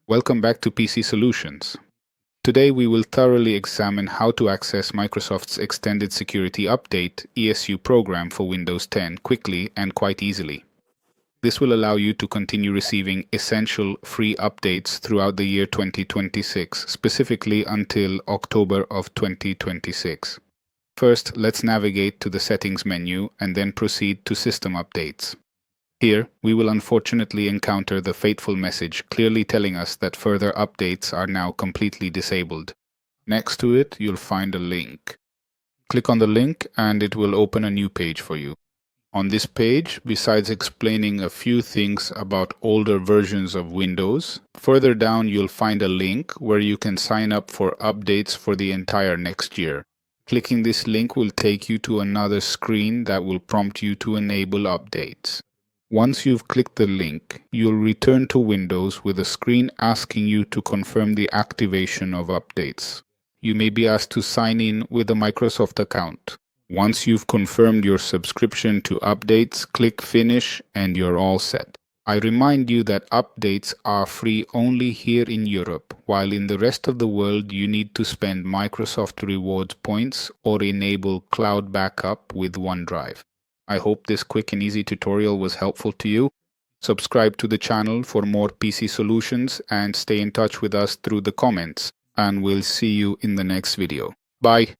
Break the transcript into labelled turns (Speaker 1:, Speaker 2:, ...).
Speaker 1: Welcome back to PC Solutions. Today we will thoroughly examine how to access Microsoft's Extended Security Update (ESU) program for Windows 10 quickly and quite easily. This will allow you to continue receiving essential free updates throughout the year 2026, specifically until October of 2026. First, let's navigate to the Settings menu and then proceed to System Updates. Here, we will unfortunately encounter the fateful message clearly telling us that further updates are now completely disabled. Next to it, you'll find a link. Click on the link and it will open a new page for you. On this page, besides explaining a few things about older versions of Windows, further down you'll find a link where you can sign up for updates for the entire next year. Clicking this link will take you to another screen that will prompt you to enable updates. Once you've clicked the link, you'll return to Windows with a screen asking you to confirm the activation of updates. You may be asked to sign in with a Microsoft account. Once you've confirmed your subscription to updates, click Finish and you're all set. I remind you that updates are free only here in Europe, while in the rest of the world you need to spend Microsoft Rewards points or enable cloud backup with OneDrive. I hope this quick and easy tutorial was helpful to you. Subscribe to the channel for more PC solutions and stay in touch with us through the comments. And we'll see you in the next video. Bye.